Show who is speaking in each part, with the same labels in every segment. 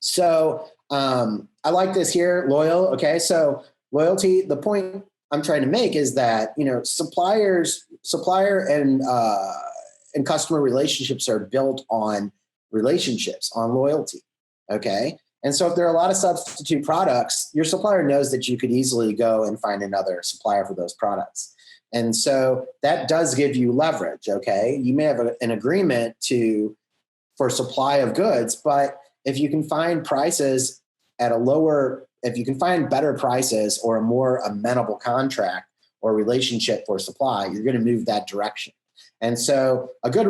Speaker 1: So I like this here, loyal. Okay, so loyalty. The point I'm trying to make is that supplier and customer relationships are built on relationships, on loyalty. Okay, and so if there are a lot of substitute products, your supplier knows that you could easily go and find another supplier for those products. And so that does give you leverage. Okay, you may have an agreement for supply of goods, but if you can find prices if you can find better prices or a more amenable contract or relationship for supply, you're going to move that direction. And so a good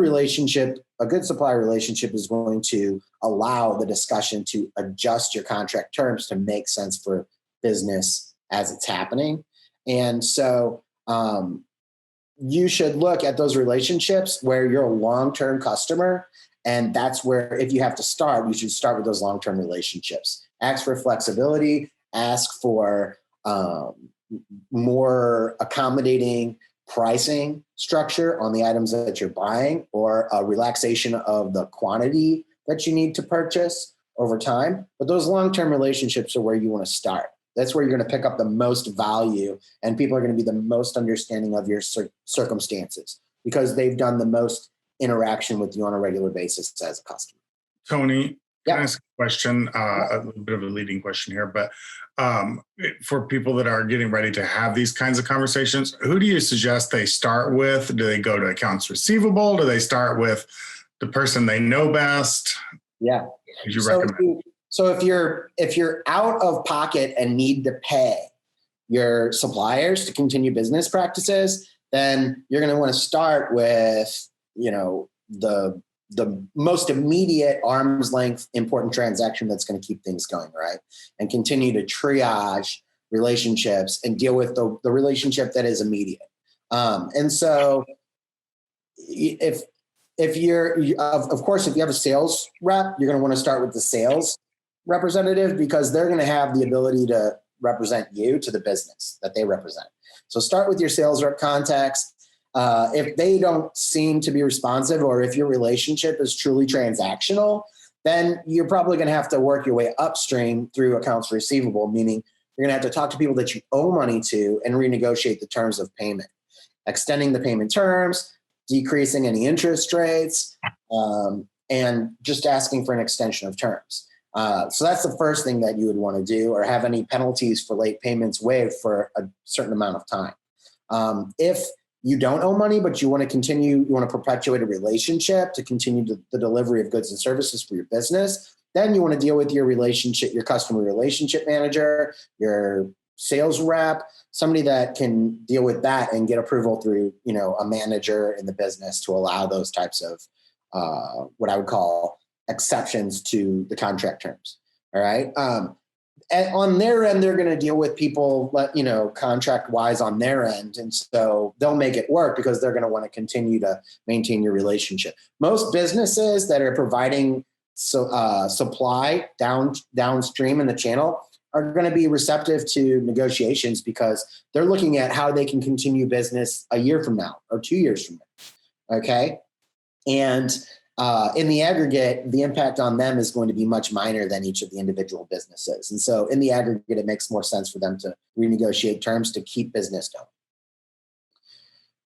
Speaker 1: supplier relationship is going to allow the discussion to adjust your contract terms to make sense for business as it's happening. And so you should look at those relationships where you're a long-term customer. And that's where, if you have to start, you should start with those long-term relationships. Ask for flexibility, ask for more accommodating pricing structure on the items that you're buying, or a relaxation of the quantity that you need to purchase over time. But those long-term relationships are where you want to start. That's where you're going to pick up the most value, and people are going to be the most understanding of your circumstances because they've done the most interaction with you on a regular basis as a customer.
Speaker 2: Tony, can I ask a question? A little bit of a leading question here, but for people that are getting ready to have these kinds of conversations, who do you suggest they start with? Do they go to accounts receivable? Do they start with the person they know best?
Speaker 1: Yeah.
Speaker 2: Would you recommend?
Speaker 1: So if you're out of pocket and need to pay your suppliers to continue business practices, then you're going to want to start with, the most immediate arm's length important transaction that's going to keep things going, right? And continue to triage relationships and deal with the relationship that is immediate. And so if of course, if you have a sales rep, you're going to want to start with the sales representative because they're going to have the ability to represent you to the business that they represent. So start with your sales rep contacts. If they don't seem to be responsive, or if your relationship is truly transactional, then you're probably going to have to work your way upstream through accounts receivable, meaning you're going to have to talk to people that you owe money to and renegotiate the terms of payment, extending the payment terms, decreasing any interest rates, and just asking for an extension of terms. So that's the first thing that you would want to do, or have any penalties for late payments waived for a certain amount of time. If you don't owe money, but you want to perpetuate a relationship to continue the delivery of goods and services for your business, then you want to deal with your customer relationship manager, your sales rep, somebody that can deal with that and get approval through, a manager in the business to allow those types of what I would call exceptions to the contract terms. All right. And on their end, they're going to deal with people, contract wise on their end. And so they'll make it work because they're going to want to continue to maintain your relationship. Most businesses that are providing supply downstream in the channel are going to be receptive to negotiations because they're looking at how they can continue business a year from now or 2 years from now. Okay. And in the aggregate, the impact on them is going to be much minor than each of the individual businesses. And so in the aggregate, it makes more sense for them to renegotiate terms to keep business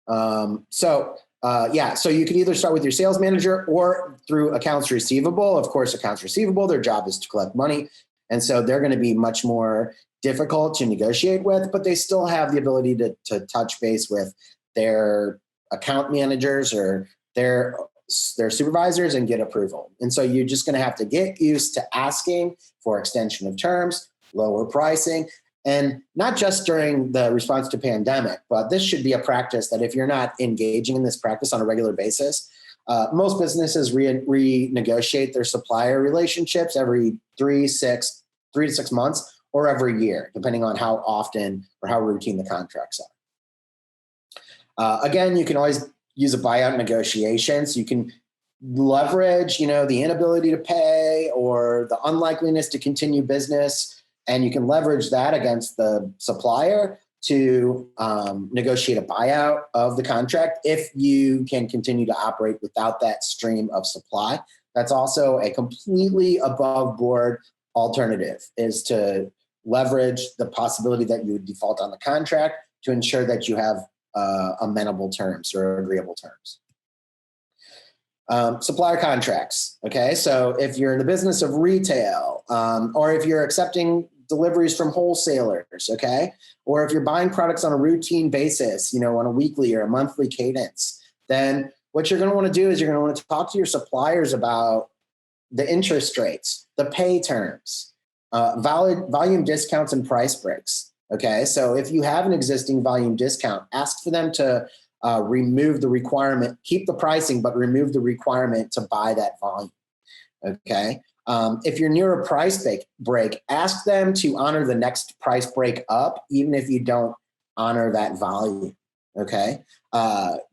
Speaker 1: going. So you can either start with your sales manager or through accounts receivable. Of course, accounts receivable, their job is to collect money. And so they're going to be much more difficult to negotiate with, but they still have the ability to touch base with their account managers or their supervisors and get approval. And so you're just going to have to get used to asking for extension of terms, lower pricing, and not just during the response to pandemic, but this should be a practice that if you're not engaging in this practice on a regular basis, most businesses renegotiate their supplier relationships every 3 to 6 months or every year, depending on how often or how routine the contracts are. Again, you can always use a buyout negotiation. So you can leverage, the inability to pay or the unlikeliness to continue business. And you can leverage that against the supplier to negotiate a buyout of the contract if you can continue to operate without that stream of supply That's also a completely above board alternative, is to leverage the possibility that you would default on the contract to ensure that you have amenable terms or agreeable terms. Supplier contracts. Okay, so if you're in the business of retail, or if you're accepting deliveries from wholesalers, okay, or if you're buying products on a routine basis, on a weekly or a monthly cadence, then what you're going to want to do is you're going to want to talk to your suppliers about the interest rates, the pay terms, volume discounts, and price breaks. Okay, so if you have an existing volume discount, ask for them to remove the requirement, keep the pricing, but remove the requirement to buy that volume. Okay, if you're near a price break, ask them to honor the next price break up, even if you don't honor that volume. Okay,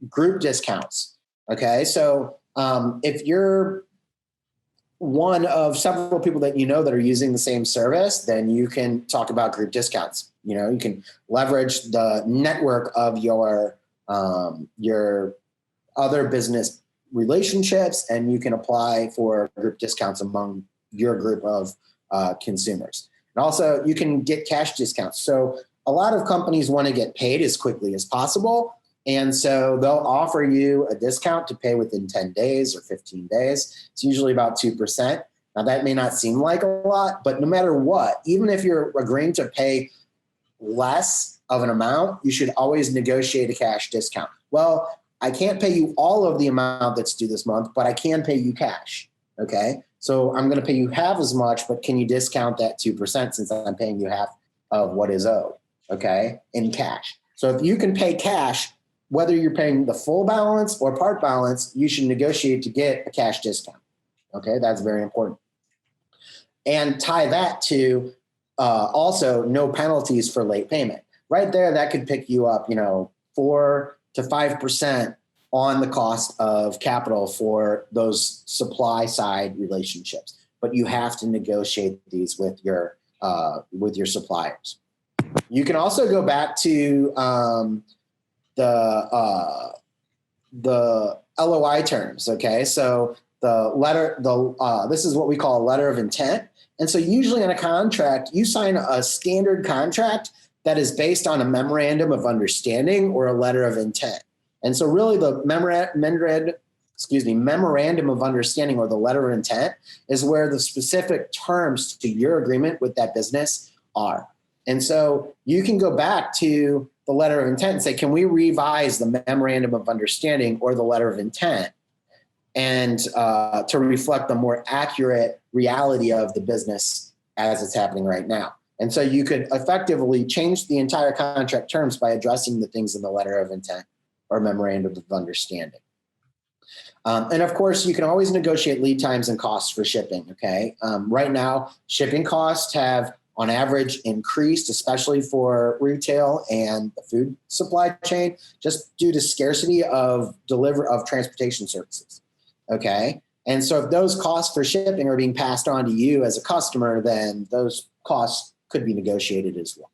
Speaker 1: group discounts. Okay, so if you're one of several people that that are using the same service, then you can talk about group discounts. You can leverage the network of your other business relationships, and you can apply for group discounts among your group of consumers. And also, you can get cash discounts. So a lot of companies want to get paid as quickly as possible. And so they'll offer you a discount to pay within 10 days or 15 days. It's usually about 2%. Now, that may not seem like a lot, but no matter what, even if you're agreeing to pay less of an amount, you should always negotiate a cash discount. Well, I can't pay you all of the amount that's due this month, but I can pay you cash. Okay, so I'm going to pay you half as much, but can you discount that 2% since I'm paying you half of what is owed? Okay, in cash. So if you can pay cash, whether you're paying the full balance or part balance, you should negotiate to get a cash discount. Okay, that's very important. And tie that to also no penalties for late payment. Right there, that could pick you up, 4 to 5% on the cost of capital for those supply side relationships. But you have to negotiate these with your suppliers. You can also go back to the LOI terms. Okay, so this is what we call a letter of intent. And so usually in a contract, you sign a standard contract that is based on a memorandum of understanding or a letter of intent. And so really the memorandum of understanding or the letter of intent is where the specific terms to your agreement with that business are. And so you can go back to the letter of intent and say, can we revise the memorandum of understanding or the letter of intent and to reflect the more accurate reality of the business as it's happening right now. And so you could effectively change the entire contract terms by addressing the things in the letter of intent or memorandum of understanding. And of course, you can always negotiate lead times and costs for shipping. Okay. Right now, shipping costs have on average increased, especially for retail and the food supply chain, just due to scarcity of transportation services. Okay. And so if those costs for shipping are being passed on to you as a customer, then those costs could be negotiated as well.